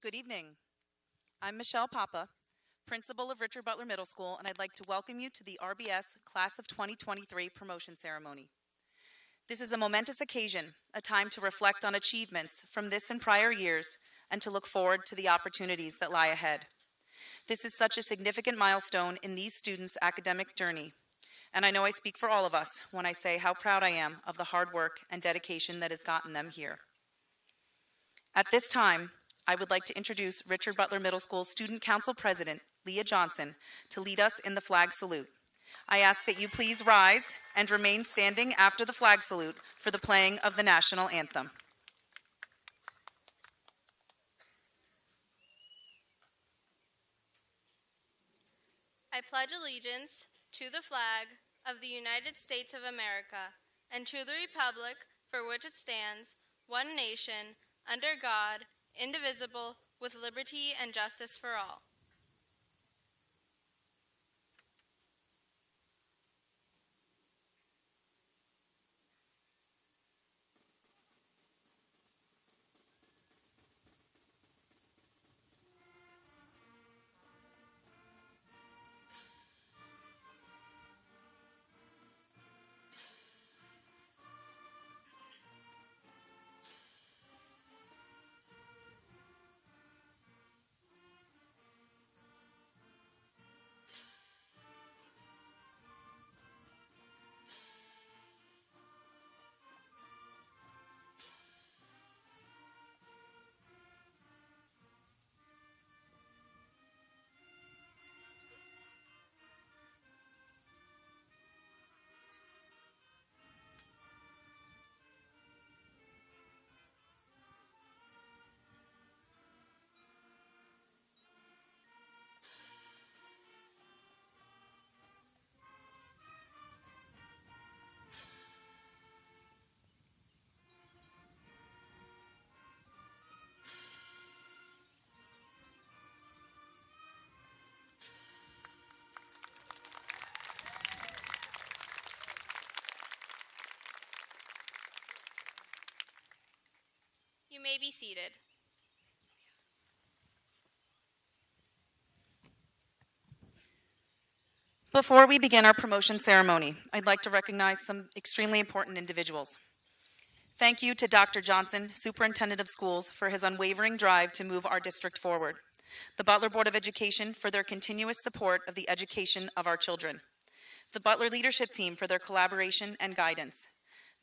Good evening. I'm Michelle Papa, principal of Richard Butler Middle School, and I'd like to welcome you to the RBS Class of 2023 promotion ceremony. This is a momentous occasion, a time to reflect on achievements from this and prior years, and to look forward to the opportunities that lie ahead. This is such a significant milestone in these students' academic journey, and I know I speak for all of us when I say how proud I am of the hard work and dedication that has gotten them here. At this time, I would like to introduce Richard Butler Middle School Student Council President, Leah Johnson, to lead us in the flag salute. I ask that you please rise and remain standing after the flag salute for the playing of the national anthem. I pledge allegiance to the flag of the United States of America and to the republic for which it stands, one nation, under God, indivisible, with liberty and justice for all. You may be seated. Before we begin our promotion ceremony, I'd like to recognize some extremely important individuals. Thank you to Dr. Johnson, Superintendent of Schools, for his unwavering drive to move our district forward. The Butler Board of Education for their continuous support of the education of our children. The Butler Leadership Team for their collaboration and guidance.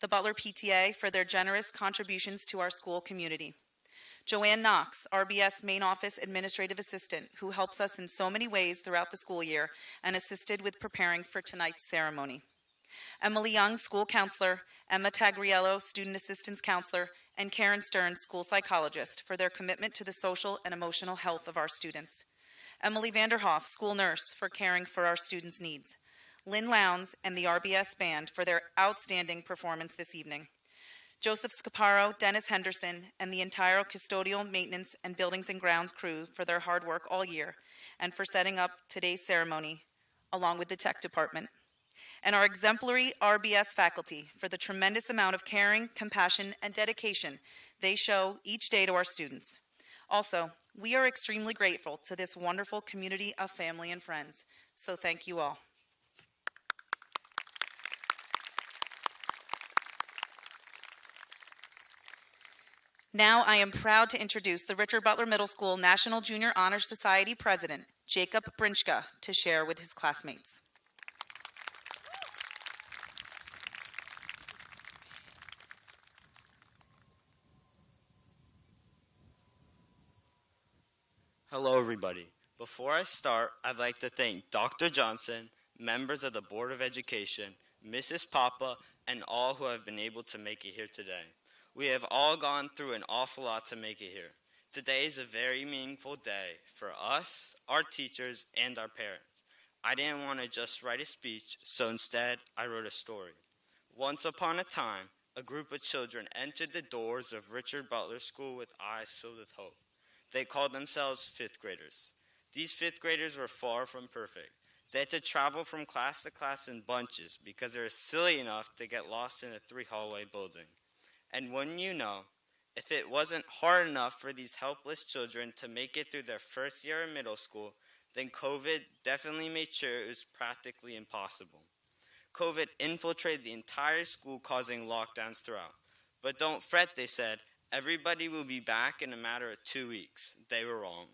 The Butler PTA for their generous contributions to our school community. Joanne Knox, RBS Main Office Administrative Assistant, who helps us in so many ways throughout the school year and assisted with preparing for tonight's ceremony. Emily Young, School Counselor, Emma Tagriello, Student Assistance Counselor, and Karen Stern, School Psychologist, for their commitment to the social and emotional health of our students. Emily Vanderhoff, School Nurse, for caring for our students' needs. Lynn Lowndes and the RBS Band for their outstanding performance this evening. Joseph Scaparo, Dennis Henderson, and the entire custodial, maintenance, and buildings and grounds crew for their hard work all year and for setting up today's ceremony, along with the tech department. And our exemplary RBS faculty for the tremendous amount of caring, compassion, and dedication they show each day to our students. Also, we are extremely grateful to this wonderful community of family and friends, so thank you all. Now I am proud to introduce the Richard Butler Middle School National Junior Honor Society President, Jacob Brinchka, to share with his classmates. Hello everybody. Before I start, I'd like to thank Dr. Johnson, members of the Board of Education, Mrs. Papa, and all who have been able to make it here today. We have all gone through an awful lot to make it here. Today is a very meaningful day for us, our teachers, and our parents. I didn't want to just write a speech, so instead I wrote a story. Once upon a time, a group of children entered the doors of Richard Butler School with eyes filled with hope. They called themselves fifth graders. These fifth graders were far from perfect. They had to travel from class to class in bunches because they were silly enough to get lost in a 3-hallway building. And wouldn't you know, If it wasn't hard enough for these helpless children to make it through their first year in middle school, then COVID definitely made sure it was practically impossible. COVID infiltrated the entire school, causing lockdowns throughout. But don't fret, they said. Everybody will be back in a matter of 2 weeks. They were wrong.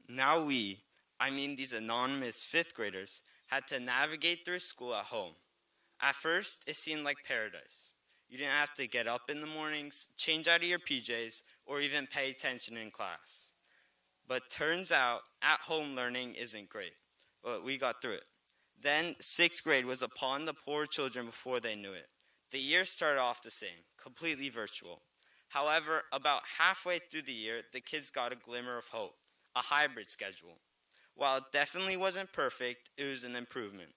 Now these anonymous fifth graders, had to navigate through school at home. At first, it seemed like paradise. You didn't have to get up in the mornings, change out of your PJs, or even pay attention in class. But turns out, at-home learning isn't great. But we got through it. Then, 6th grade was upon the poor children before they knew it. The year started off the same, completely virtual. However, about halfway through the year, the kids got a glimmer of hope, a hybrid schedule. While it definitely wasn't perfect, it was an improvement.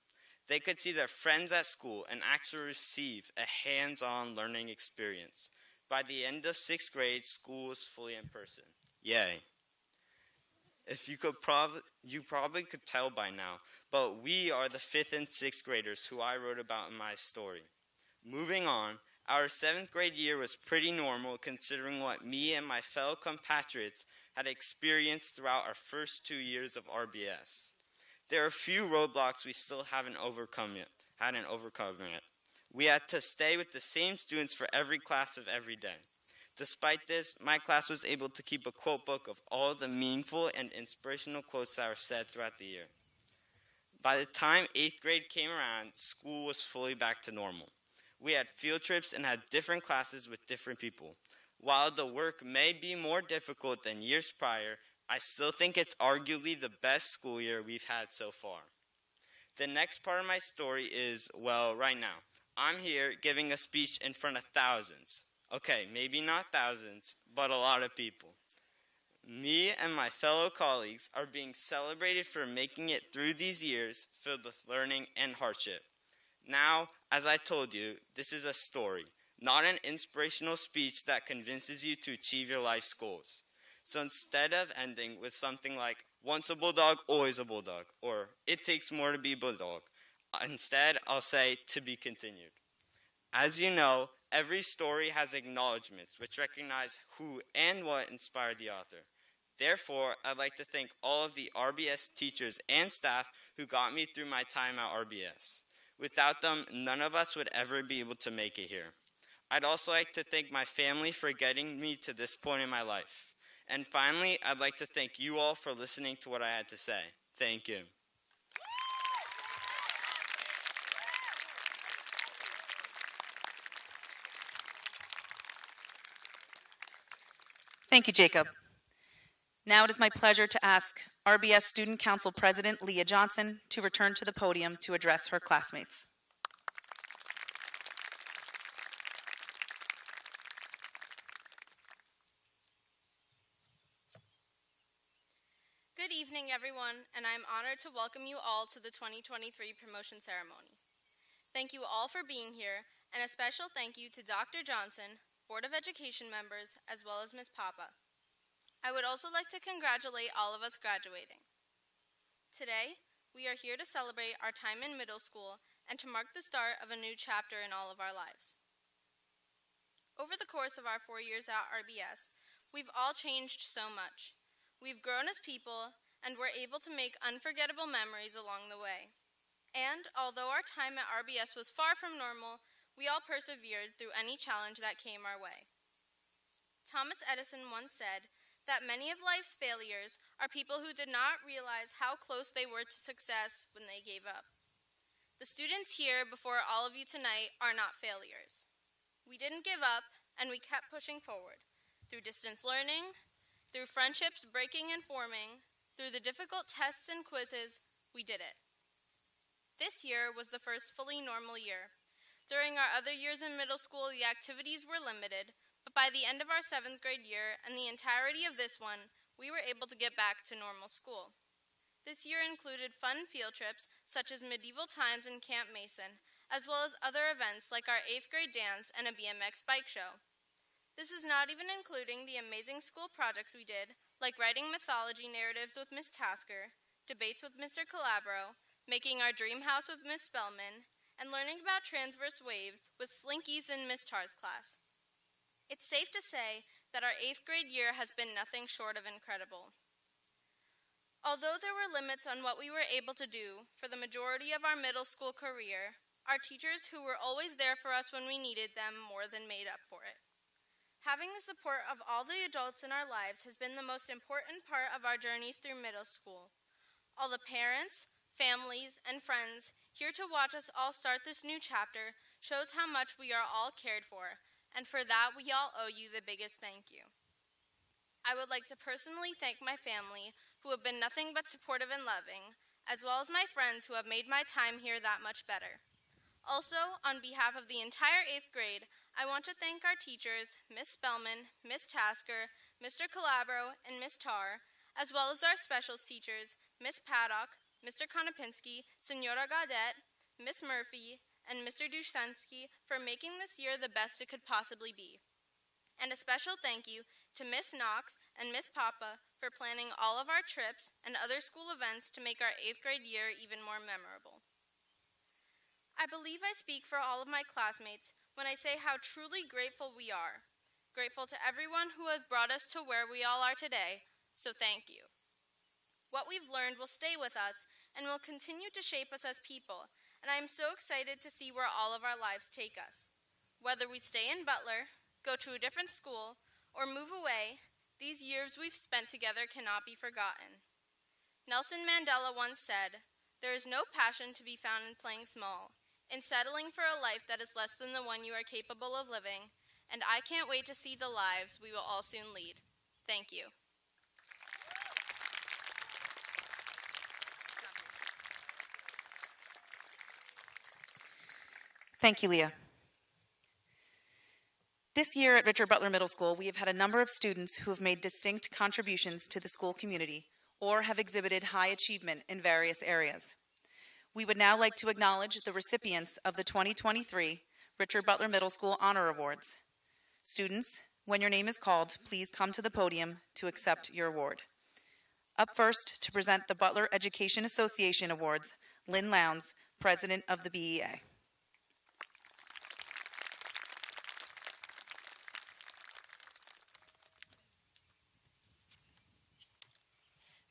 They could see their friends at school and actually receive a hands-on learning experience. By the end of 6th grade, school was fully in person. Yay. You probably could tell by now, but we are the 5th and 6th graders who I wrote about in my story. Moving on, our 7th grade year was pretty normal considering what me and my fellow compatriots had experienced throughout our first 2 years of RBS. There are a few roadblocks we still hadn't overcome yet. We had to stay with the same students for every class of every day. Despite this, my class was able to keep a quote book of all the meaningful and inspirational quotes that were said throughout the year. By the time 8th grade came around, school was fully back to normal. We had field trips and had different classes with different people. While the work may be more difficult than years prior, I still think it's arguably the best school year we've had so far. The next part of my story is, right now, I'm here giving a speech in front of thousands. Okay, maybe not thousands, but a lot of people. Me and my fellow colleagues are being celebrated for making it through these years filled with learning and hardship. Now, as I told you, this is a story, not an inspirational speech that convinces you to achieve your life's goals. So instead of ending with something like, once a bulldog, always a bulldog, or it takes more to be a bulldog, instead I'll say, to be continued. As you know, every story has acknowledgments which recognize who and what inspired the author. Therefore, I'd like to thank all of the RBS teachers and staff who got me through my time at RBS. Without them, none of us would ever be able to make it here. I'd also like to thank my family for getting me to this point in my life. And finally, I'd like to thank you all for listening to what I had to say. Thank you. Thank you, Jacob. Now it is my pleasure to ask RBS Student Council President Leah Johnson to return to the podium to address her classmates. Good evening, everyone, and I'm honored to welcome you all to the 2023 promotion ceremony. Thank you all for being here, and a special thank you to Dr. Johnson, Board of Education members, as well as Ms. Papa. I would also like to congratulate all of us graduating. Today, we are here to celebrate our time in middle school and to mark the start of a new chapter in all of our lives. Over the course of our 4 years at RBS, we've all changed so much. We've grown as people, and we're able to make unforgettable memories along the way. And although our time at RBS was far from normal, we all persevered through any challenge that came our way. Thomas Edison once said that many of life's failures are people who did not realize how close they were to success when they gave up. The students here before all of you tonight are not failures. We didn't give up, and we kept pushing forward through distance learning, through friendships breaking and forming, through the difficult tests and quizzes, we did it. This year was the first fully normal year. During our other years in middle school, the activities were limited, but by the end of our 7th grade year and the entirety of this one, we were able to get back to normal school. This year included fun field trips such as medieval times in Camp Mason, as well as other events like our 8th grade dance and a BMX bike show. This is not even including the amazing school projects we did, like writing mythology narratives with Miss Tasker, debates with Mr. Calabro, making our dream house with Miss Spellman, and learning about transverse waves with Slinkies in Miss Char's class. It's safe to say that our 8th grade year has been nothing short of incredible. Although there were limits on what we were able to do for the majority of our middle school career, our teachers, who were always there for us when we needed them, more than made up for it. Having the support of all the adults in our lives has been the most important part of our journeys through middle school. All the parents, families, and friends here to watch us all start this new chapter shows how much we are all cared for, and for that we all owe you the biggest thank you. I would like to personally thank my family, who have been nothing but supportive and loving, as well as my friends who have made my time here that much better. Also, on behalf of the entire 8th grade, I want to thank our teachers, Miss Spellman, Miss Tasker, Mr. Calabro, and Miss Tarr, as well as our specials teachers, Miss Paddock, Mr. Konopinski, Senora Gaudet, Miss Murphy, and Mr. Dushensky for making this year the best it could possibly be. And a special thank you to Miss Knox and Miss Papa for planning all of our trips and other school events to make our 8th grade year even more memorable. I believe I speak for all of my classmates when I say how truly grateful we are. Grateful to everyone who has brought us to where we all are today, so thank you. What we've learned will stay with us and will continue to shape us as people, and I am so excited to see where all of our lives take us. Whether we stay in Butler, go to a different school, or move away, these years we've spent together cannot be forgotten. Nelson Mandela once said, "There is no passion to be found in playing small, in settling for a life that is less than the one you are capable of living, and I can't wait to see the lives we will all soon lead." Thank you. Thank you, Leah. This year at Richard Butler Middle School, we have had a number of students who have made distinct contributions to the school community or have exhibited high achievement in various areas. We would now like to acknowledge the recipients of the 2023 Richard Butler Middle School Honor Awards. Students, when your name is called, please come to the podium to accept your award. Up first to present the Butler Education Association Awards, Lynn Lowndes, President of the BEA.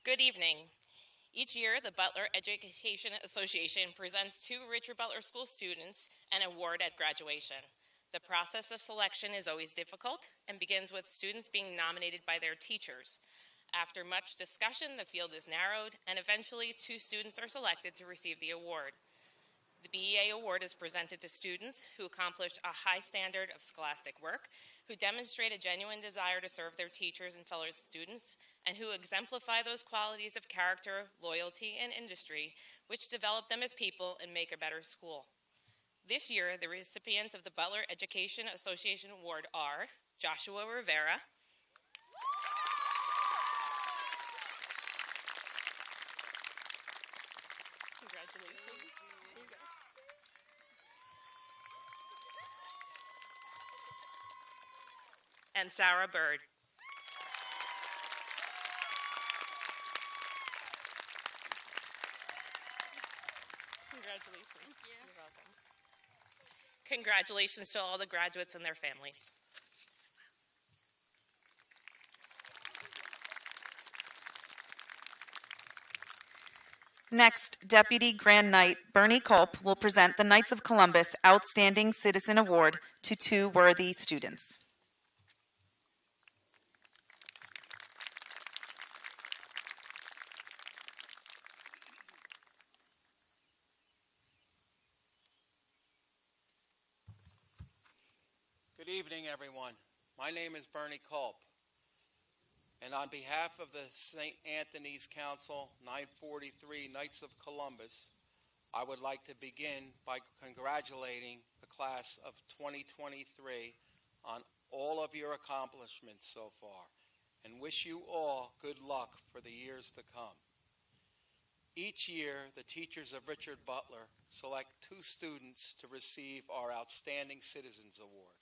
Good evening. Each year, the Butler Education Association presents 2 Richard Butler School students an award at graduation. The process of selection is always difficult and begins with students being nominated by their teachers. After much discussion, the field is narrowed, and eventually 2 students are selected to receive the award. The BEA Award is presented to students who accomplished a high standard of scholastic work, who demonstrate a genuine desire to serve their teachers and fellow students, and who exemplify those qualities of character, loyalty, and industry which develop them as people and make a better school. This year, the recipients of the Butler Education Association Award are Joshua Rivera, and Sarah Bird. Congratulations. Thank you. You're welcome. Congratulations to all the graduates and their families. Next, Deputy Grand Knight Bernie Culp will present the Knights of Columbus Outstanding Citizen Award to 2 worthy students. Good evening, everyone. My name is Bernie Culp, and on behalf of the St. Anthony's Council 943 Knights of Columbus, I would like to begin by congratulating the class of 2023 on all of your accomplishments so far, and wish you all good luck for the years to come. Each year, the teachers of Richard Butler select 2 students to receive our Outstanding Citizens Award.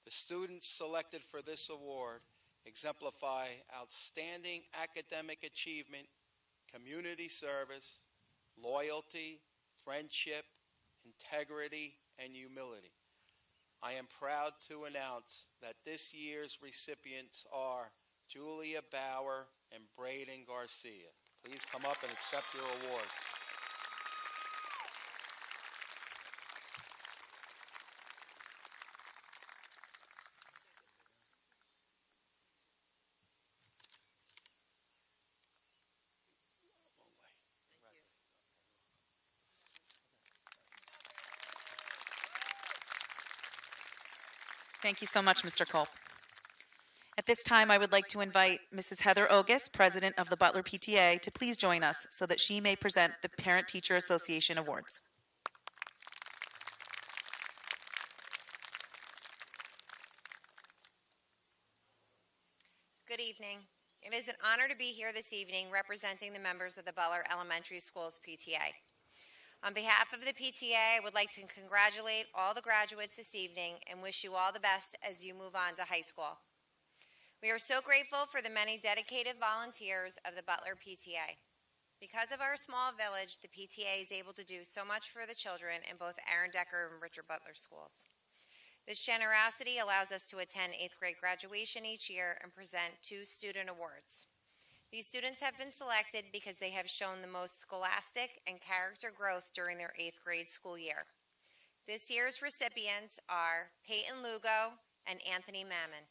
The students selected for this award exemplify outstanding academic achievement, community service, loyalty, friendship, integrity, and humility. I am proud to announce that this year's recipients are Julia Bauer and Braden Garcia. Please come up and accept your awards. Thank you so much, Mr. Culp. At this time, I would like to invite Mrs. Heather Ogus, President of the Butler PTA, to please join us so that she may present the Parent-Teacher Association Awards. Good evening. It is an honor to be here this evening representing the members of the Butler Elementary Schools PTA. On behalf of the PTA, I would like to congratulate all the graduates this evening and wish you all the best as you move on to high school. We are so grateful for the many dedicated volunteers of the Butler PTA. Because of our small village, the PTA is able to do so much for the children in both Aaron Decker and Richard Butler schools. This generosity allows us to attend 8th grade graduation each year and present 2 student awards. These students have been selected because they have shown the most scholastic and character growth during their 8th grade school year. This year's recipients are Peyton Lugo and Anthony Mammon.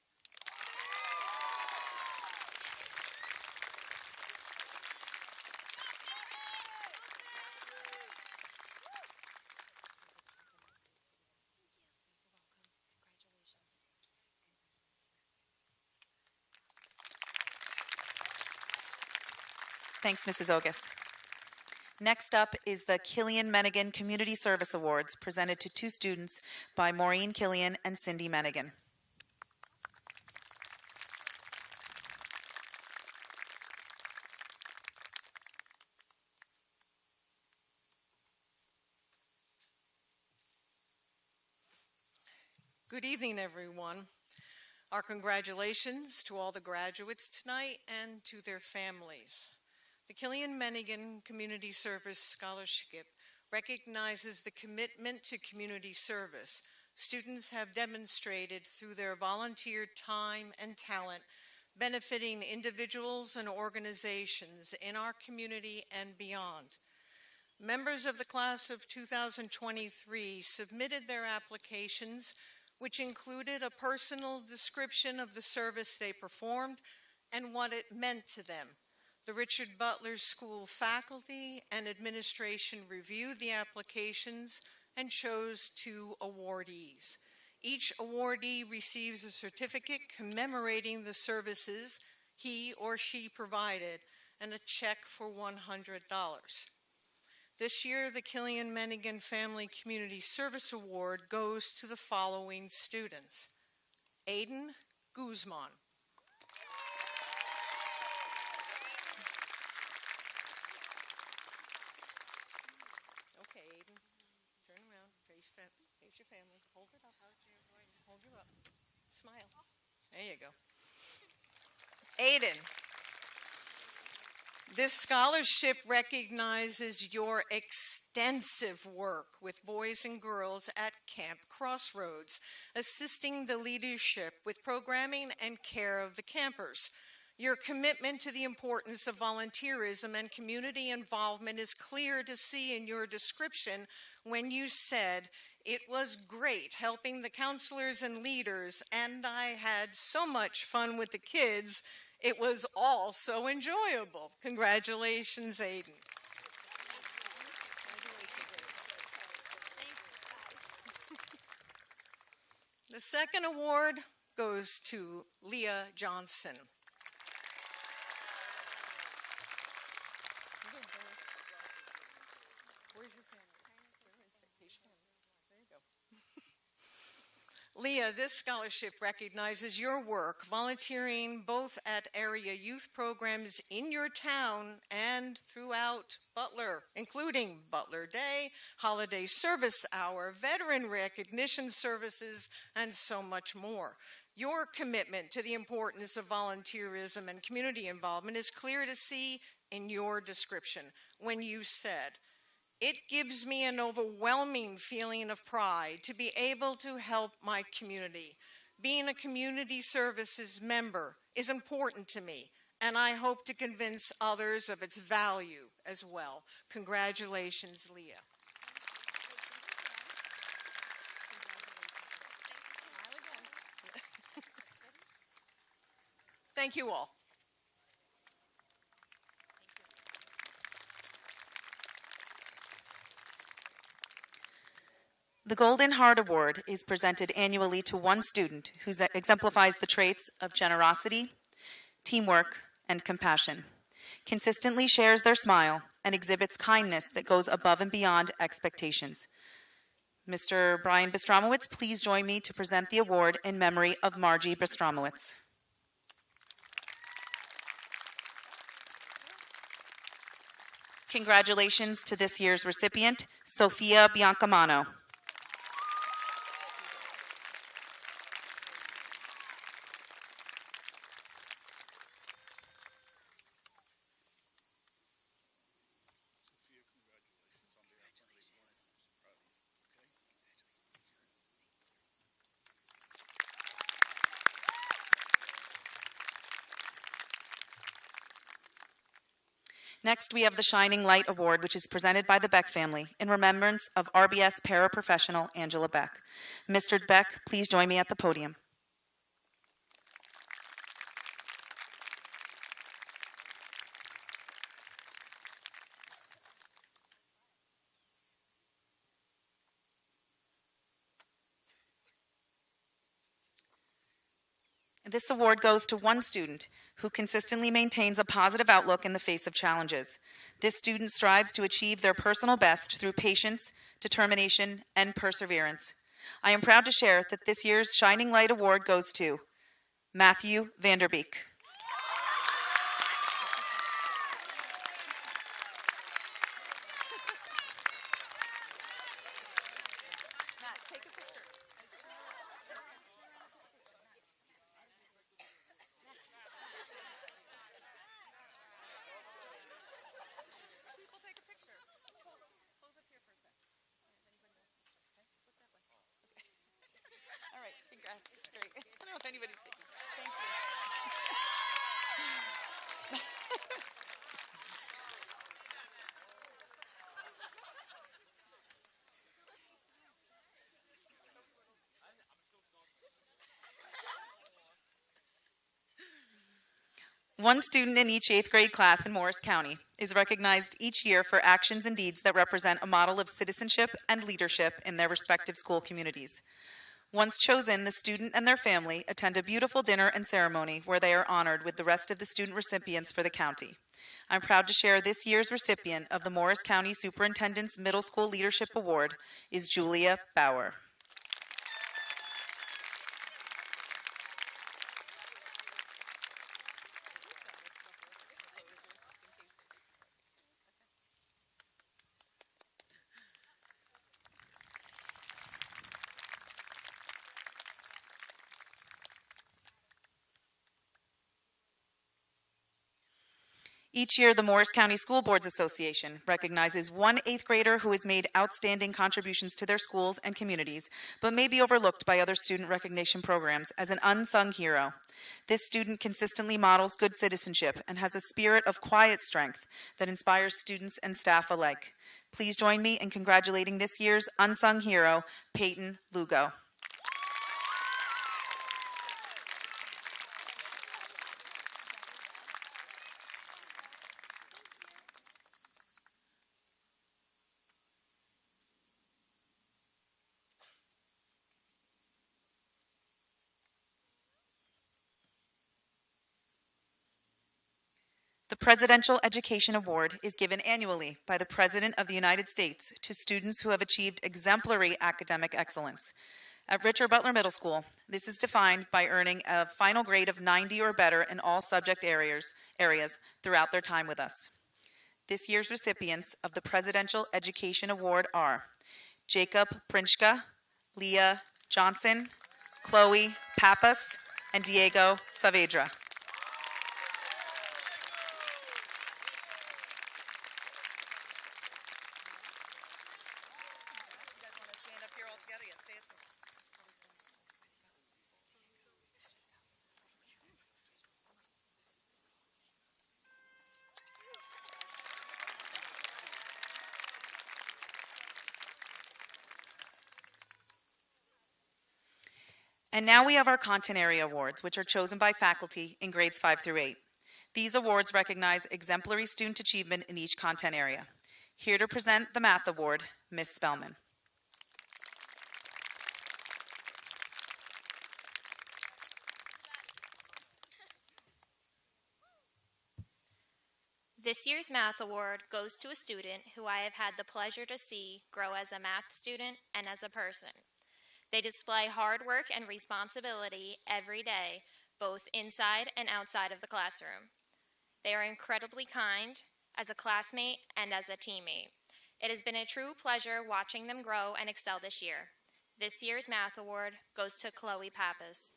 Thanks, Mrs. Ogus. Next up is the Killian Mennigan Community Service Awards, presented to 2 students by Maureen Killian and Cindy Mennigan. Good evening, everyone. Our congratulations to all the graduates tonight and to their families. The Killian Mennigan Community Service Scholarship recognizes the commitment to community service students have demonstrated through their volunteer time and talent, benefiting individuals and organizations in our community and beyond. Members of the class of 2023 submitted their applications, which included a personal description of the service they performed and what it meant to them. The Richard Butler School faculty and administration reviewed the applications and chose 2 awardees. Each awardee receives a certificate commemorating the services he or she provided and a check for $100. This year, the Killian Mennigan Family Community Service Award goes to the following students: Aiden Guzman, okay, Aiden, turn around, face your family, hold it up, hold you up, smile, there you go. Aiden, this scholarship recognizes your extensive work with boys and girls at Camp Crossroads, assisting the leadership with programming and care of the campers. Your commitment to the importance of volunteerism and community involvement is clear to see in your description when you said, "It was great helping the counselors and leaders, and I had so much fun with the kids. It was all so enjoyable." Congratulations, Aiden. The second award goes to Leah Johnson. Where's your family? There you go. Leah, this scholarship recognizes your work volunteering both at area youth programs in your town and throughout Butler, including Butler Day, Holiday Service Hour, Veteran Recognition Services, and so much more. Your commitment to the importance of volunteerism and community involvement is clear to see in your description when you said, It gives me an overwhelming feeling of pride to be able to help my community. Being a community services member is important to me, and I hope to convince others of its value as well. Congratulations, Leah. Thank you all. The Golden Heart Award is presented annually to one student who exemplifies the traits of generosity, teamwork, and compassion, consistently shares their smile, and exhibits kindness that goes above and beyond expectations. Mr. Brian Bystromowitz, please join me to present the award in memory of Margie Bystromowitz. Congratulations to this year's recipient, Sophia Biancamano. Next, we have the Shining Light Award, which is presented by the Beck family in remembrance of RBS paraprofessional Angela Beck. Mr. Beck, please join me at the podium. This award goes to one student who consistently maintains a positive outlook in the face of challenges. This student strives to achieve their personal best through patience, determination, and perseverance. I am proud to share that this year's Shining Light Award goes to Matthew Vanderbeek. One student in each 8th grade class in Morris County is recognized each year for actions and deeds that represent a model of citizenship and leadership in their respective school communities. Once chosen, the student and their family attend a beautiful dinner and ceremony where they are honored with the rest of the student recipients for the county. I'm proud to share this year's recipient of the Morris County Superintendent's Middle School Leadership Award is Julia Bauer. Each year, the Morris County School Boards Association recognizes one 8th grader who has made outstanding contributions to their schools and communities, but may be overlooked by other student recognition programs as an unsung hero. This student consistently models good citizenship and has a spirit of quiet strength that inspires students and staff alike. Please join me in congratulating this year's unsung hero, Peyton Lugo. The Presidential Education Award is given annually by the President of the United States to students who have achieved exemplary academic excellence. At Richard Butler Middle School, this is defined by earning a final grade of 90 or better in all subject areas throughout their time with us. This year's recipients of the Presidential Education Award are Jacob Princhka, Leah Johnson, Chloe Pappas, and Diego Saavedra. And now we have our Content Area Awards, which are chosen by faculty in grades 5 through 8. These awards recognize exemplary student achievement in each content area. Here to present the Math Award, Ms. Spellman. This year's Math Award goes to a student who I have had the pleasure to see grow as a math student and as a person. They display hard work and responsibility every day, both inside and outside of the classroom. They are incredibly kind as a classmate and as a teammate. It has been a true pleasure watching them grow and excel this year. This year's Math Award goes to Chloe Pappas.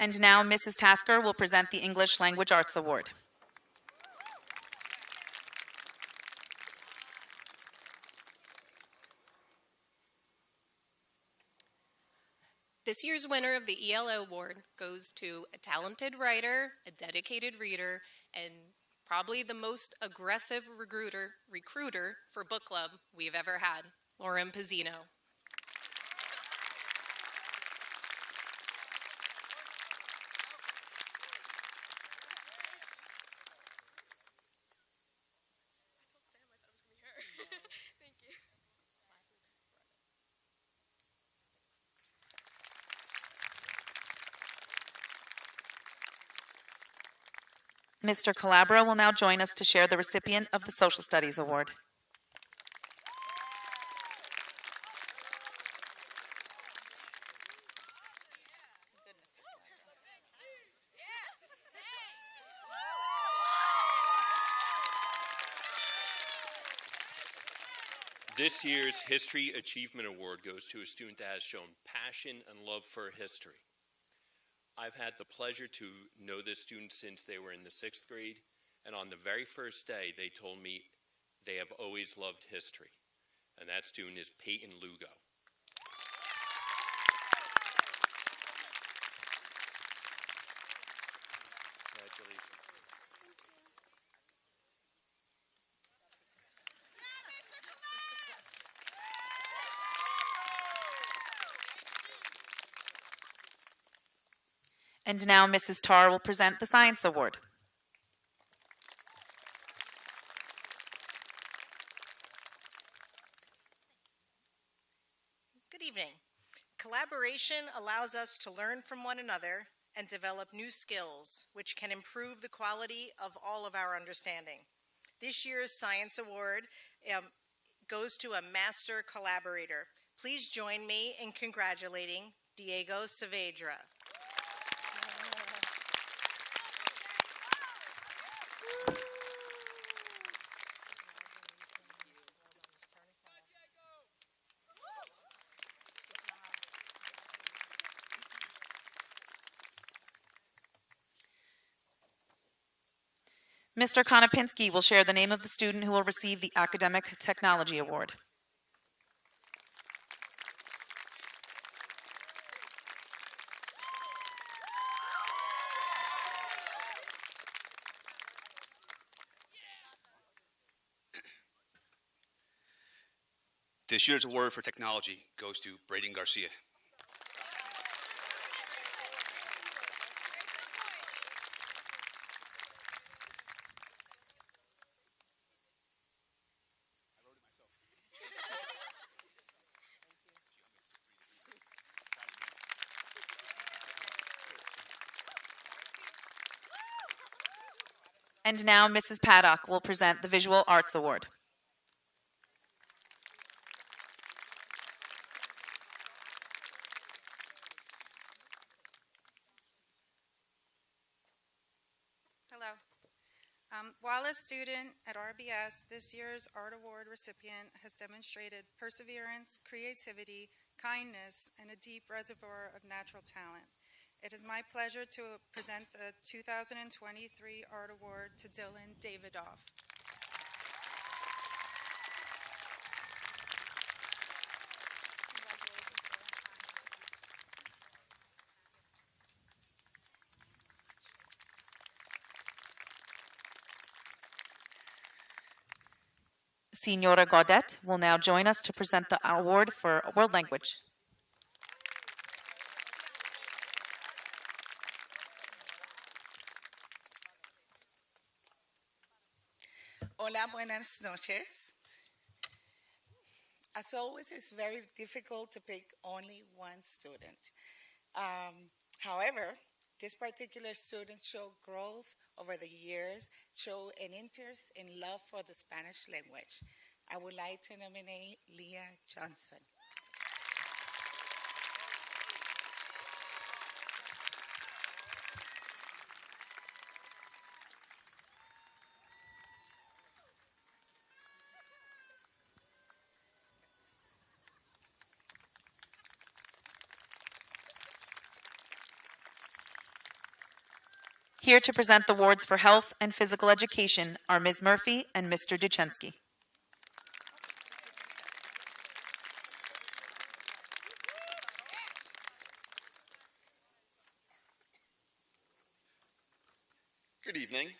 And now Mrs. Tasker will present the English Language Arts Award. This year's winner of the ELO Award goes to a talented writer, a dedicated reader, and probably the most aggressive recruiter for book club we've ever had, Lauren Pizzino. Mr. Calabro will now join us to share the recipient of the Social Studies Award. This year's History Achievement Award goes to a student that has shown passion and love for history. I've had the pleasure to know this student since they were in the 6th grade, and on the very first day, they told me they have always loved history, and that student is Peyton Lugo. Congratulations. And now Mrs. Tarr will present the Science Award. Good evening. Collaboration allows us to learn from one another and develop new skills, which can improve the quality of all of our understanding. This year's Science Award goes to a master collaborator. Please join me in congratulating Diego Saavedra. Mr. Konopinski will share the name of the student who will receive the Academic Technology Award. This year's award for technology goes to Braden Garcia. And now Mrs. Paddock will present the Visual Arts Award. Hello. While a student at RBS, this year's Art Award recipient has demonstrated perseverance, creativity, kindness, and a deep reservoir of natural talent. It is my pleasure to present the 2023 Art Award to Dylan Davidoff. Signora Gaudet will now join us to present the award for world language. Hola, buenas noches. As always, it's very difficult to pick only one student. However, this particular student showed growth over the years, showed an interest and love for the Spanish language. I would like to nominate Leah Johnson. Here to present the awards for health and physical education are Ms. Murphy and Mr. Duchensky. Good evening.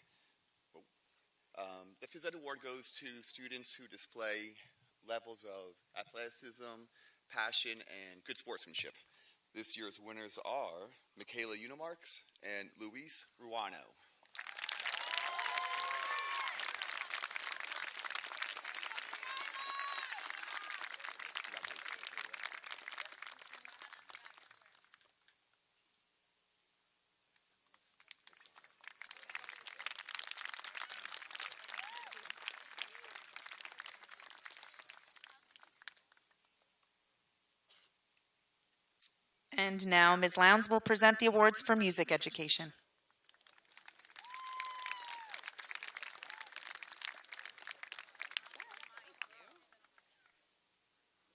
The Phys Ed Award goes to students who display levels of athleticism, passion, and good sportsmanship. This year's winners are Michaela Unimarks and Luis Ruano. And now Ms. Lowndes will present the awards for music education.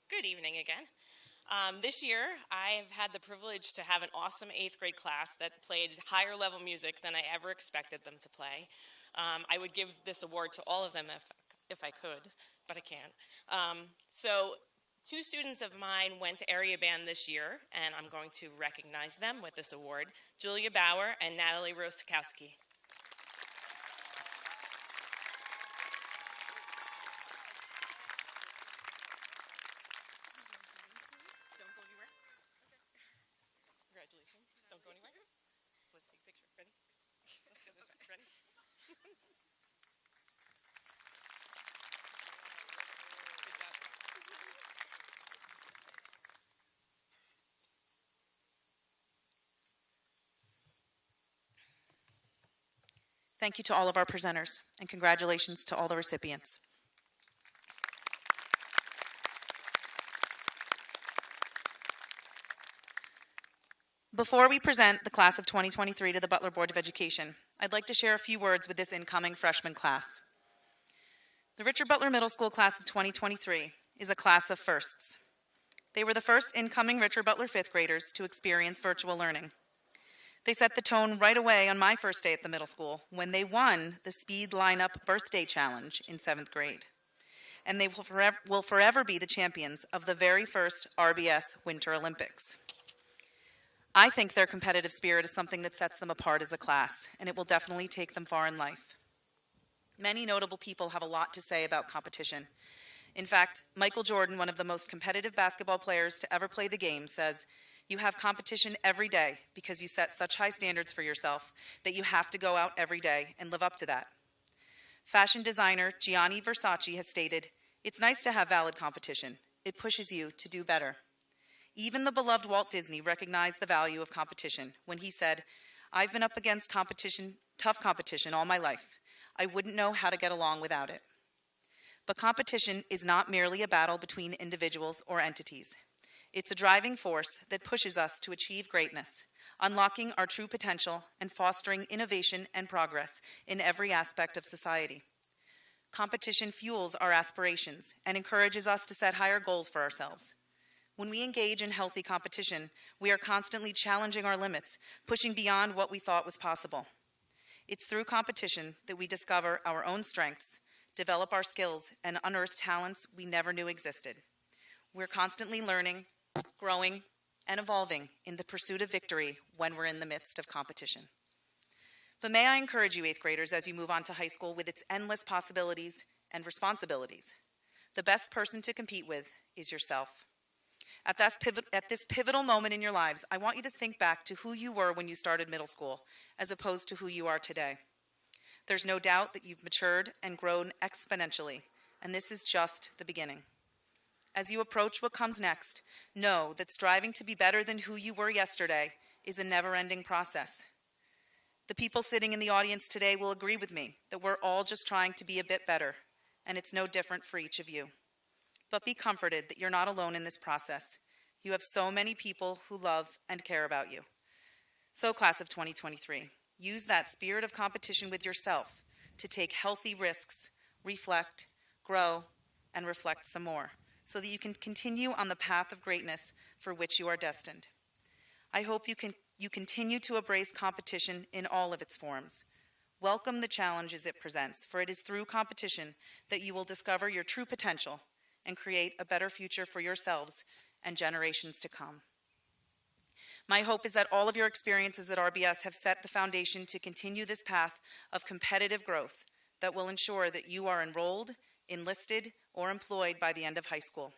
Good evening again. This year, I've had the privilege to have an awesome 8th grade class that played higher level music than I ever expected them to play. I would give this award to all of them if I could, but I can't. Two students of mine went to area band this year, and I'm going to recognize them with this award, Julia Bauer and Natalie Rostakowski. Don't go anywhere. Okay. Congratulations. Don't go anywhere. Let's take a picture. Ready? Let's go this way. Ready? Good job. Thank you to all of our presenters, and congratulations to all the recipients. Before we present the class of 2023 to the Butler Board of Education, I'd like to share a few words with this incoming freshman class. The Richard Butler Middle School class of 2023 is a class of firsts. They were the first incoming Richard Butler 5th graders to experience virtual learning. They set the tone right away on my first day at the middle school when they won the Speed Lineup Birthday Challenge in 7th grade. And they will forever be the champions of the very first RBS Winter Olympics. I think their competitive spirit is something that sets them apart as a class, and it will definitely take them far in life. Many notable people have a lot to say about competition. In fact, Michael Jordan, one of the most competitive basketball players to ever play the game, says, "You have competition every day because you set such high standards for yourself that you have to go out every day and live up to that." Fashion designer Gianni Versace has stated, "It's nice to have valid competition. It pushes you to do better." Even the beloved Walt Disney recognized the value of competition when he said, "I've been up against competition, tough competition all my life. I wouldn't know how to get along without it." But competition is not merely a battle between individuals or entities. It's a driving force that pushes us to achieve greatness, unlocking our true potential and fostering innovation and progress in every aspect of society. Competition fuels our aspirations and encourages us to set higher goals for ourselves. When we engage in healthy competition, we are constantly challenging our limits, pushing beyond what we thought was possible. It's through competition that we discover our own strengths, develop our skills, and unearth talents we never knew existed. We're constantly learning, growing, and evolving in the pursuit of victory when we're in the midst of competition. But may I encourage you, 8th graders, as you move on to high school with its endless possibilities and responsibilities, the best person to compete with is yourself. At this pivotal moment in your lives, I want you to think back to who you were when you started middle school, as opposed to who you are today. There's no doubt that you've matured and grown exponentially, and this is just the beginning. As you approach what comes next, know that striving to be better than who you were yesterday is a never-ending process. The people sitting in the audience today will agree with me that we're all just trying to be a bit better, and it's no different for each of you. But be comforted that you're not alone in this process. You have so many people who love and care about you. So, class of 2023, use that spirit of competition with yourself to take healthy risks, reflect, grow, and reflect some more, so that you can continue on the path of greatness for which you are destined. I hope you continue to embrace competition in all of its forms. Welcome the challenges it presents, for it is through competition that you will discover your true potential and create a better future for yourselves and generations to come. My hope is that all of your experiences at RBS have set the foundation to continue this path of competitive growth that will ensure that you are enrolled, enlisted, or employed by the end of high school.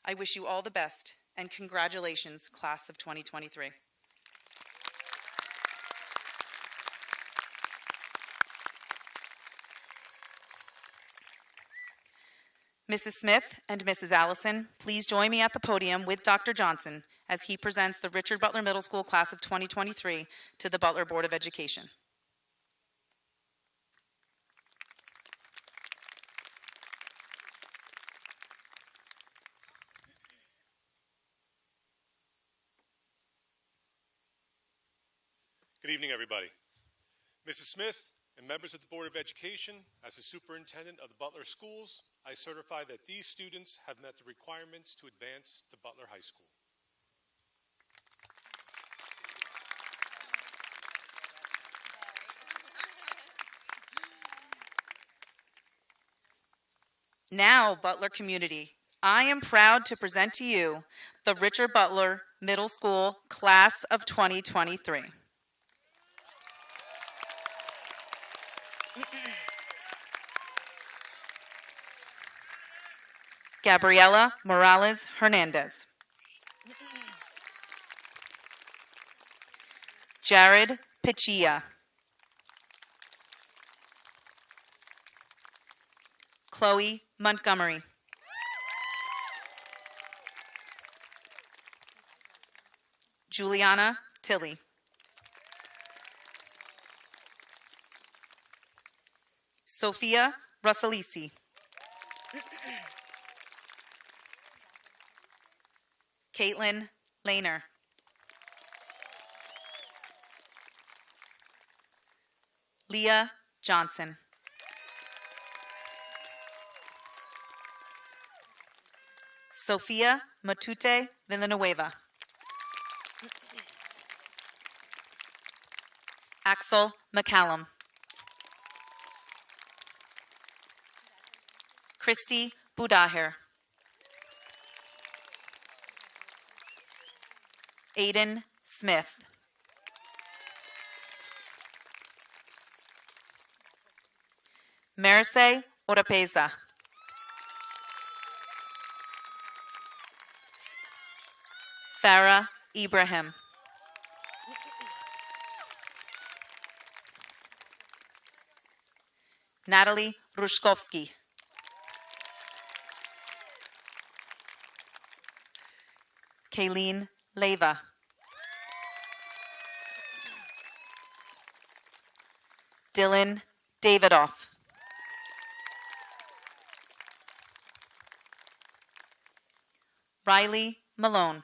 I wish you all the best, and congratulations, class of 2023. Mrs. Smith and Mrs. Allison, please join me at the podium with Dr. Johnson as he presents the Richard Butler Middle School class of 2023 to the Butler Board of Education. Good evening, everybody. Mrs. Smith and members of the Board of Education, as the superintendent of the Butler Schools, I certify that these students have met the requirements to advance to Butler High School. Now, Butler community, I am proud to present to you the Richard Butler Middle School class of 2023. Gabriela Morales Hernandez. Jared Pichia. Chloe Montgomery. Juliana Tilley. Sophia Russalisi. Caitlin Lehner. Leah Johnson. Sofia Matute Villanueva. Axel McCallum. Christy Budahir. Aiden Smith. Marise Orapeza. Farah Ibrahim. Natalie Rushkovsky. Kayleen Leva. Dylan Davidoff. Riley Malone.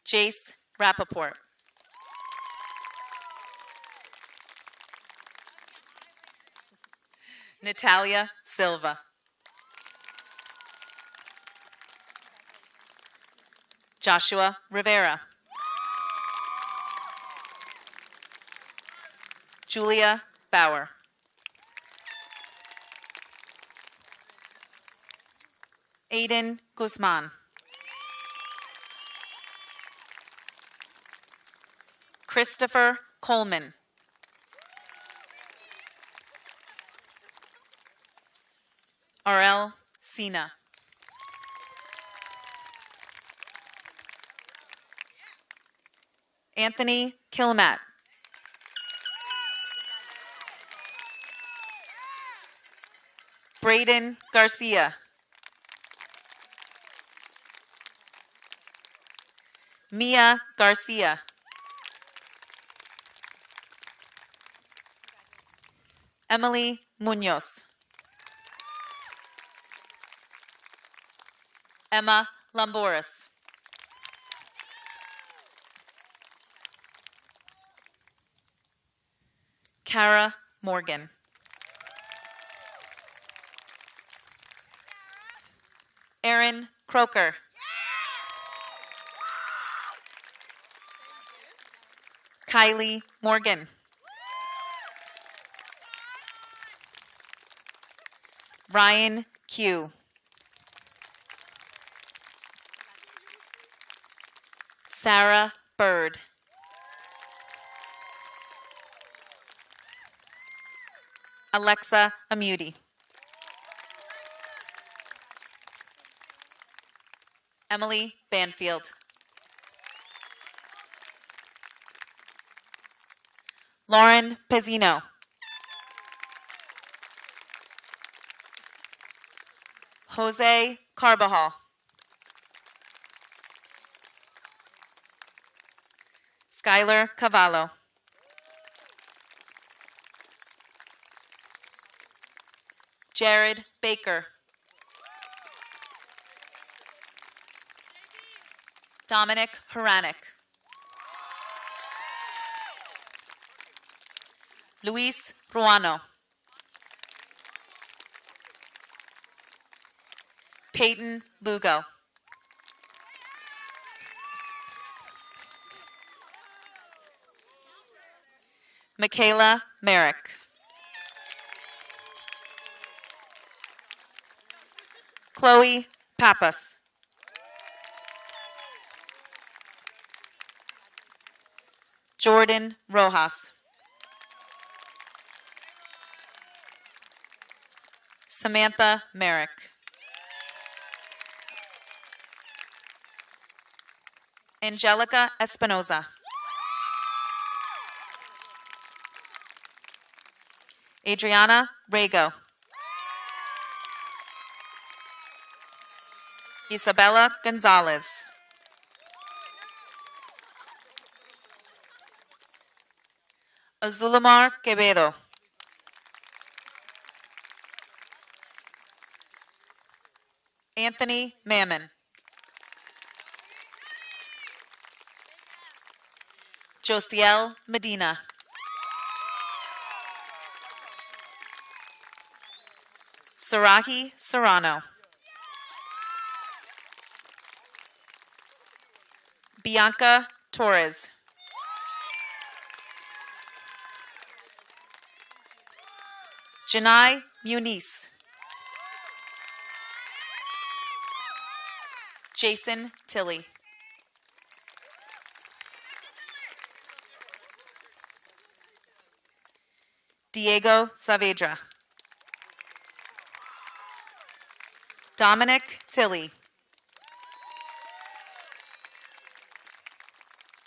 Jace Rappaport. Natalia Silva. Joshua Rivera. Julia Bauer. Aiden Guzman. Christopher Coleman. R.L. Sina. Anthony Kilmat. Braden Garcia. Mia Garcia. Emily Munoz. Emma Lamboris. Kara Morgan. Erin Croker. Kylie Morgan. Ryan Q. Sarah Bird. Alexa Amuti. Emily Banfield. Lauren Pezzino. Jose Carbajal. Skylar Cavallo. Jared Baker. Dominic Horanek. Luis Ruano. Peyton Lugo. Michaela Merrick. Chloe Pappas. Jordan Rojas. Samantha Merrick. Angelica Espinoza. Adriana Rego. Isabella Gonzalez. Azulamar Quevedo. Anthony Mammon. Josiel Medina. Sarahi Serrano. Bianca Torres. Janai Muniz. Jason Tilley. Diego Saavedra. Dominic Tilley.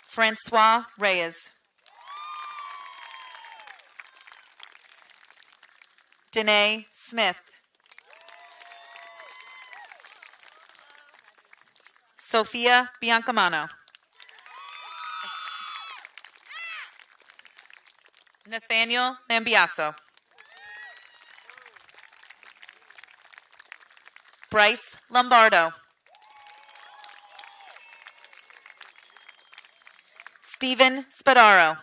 Francois Reyes. Danae Smith. Sophia Biancamano. Nathaniel Lambiaso. Bryce Lombardo. Stephen Spadaro.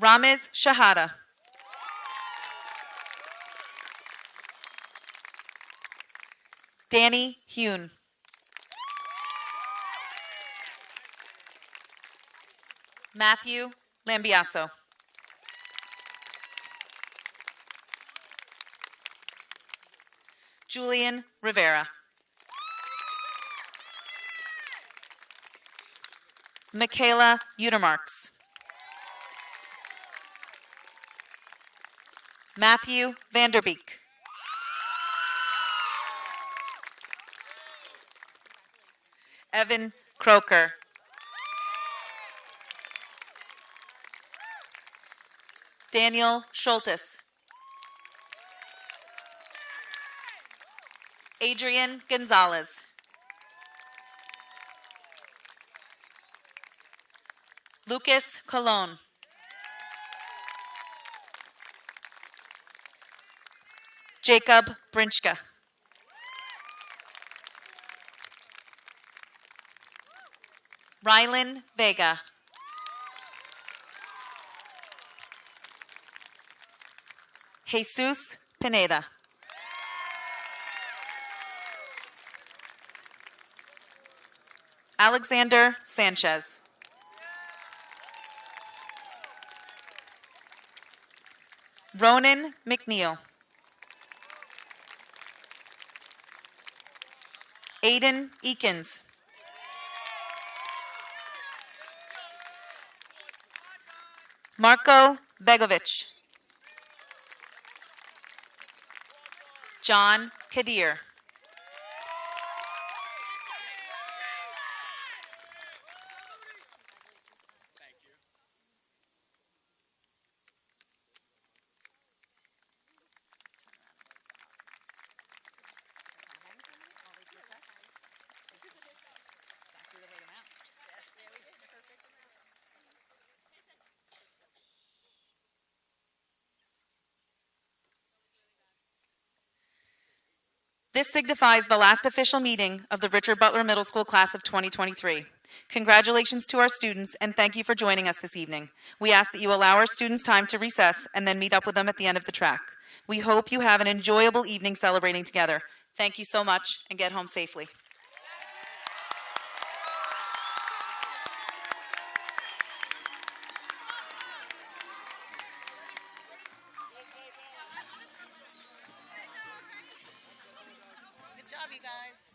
Ramiz Shahada. Danny Hune. Matthew Lambiaso. Julian Rivera. Michaela Utermarks. Matthew Vanderbeek. Evan Croker. Daniel Schultes. Adrian Gonzalez. Lucas Colon. Jacob Brinchka. Rylan Vega. Jesus Pineda. Alexander Sanchez. Ronan McNeil. Aiden Eakins. Marco Begovic. John Kadir. This signifies the last official meeting of the Richard Butler Middle School class of 2023. Congratulations to our students, and thank you for joining us this evening. We ask that you allow our students time to recess and then meet up with them at the end of the track. We hope you have an enjoyable evening celebrating together. Thank you so much, and get home safely. Good job, you guys.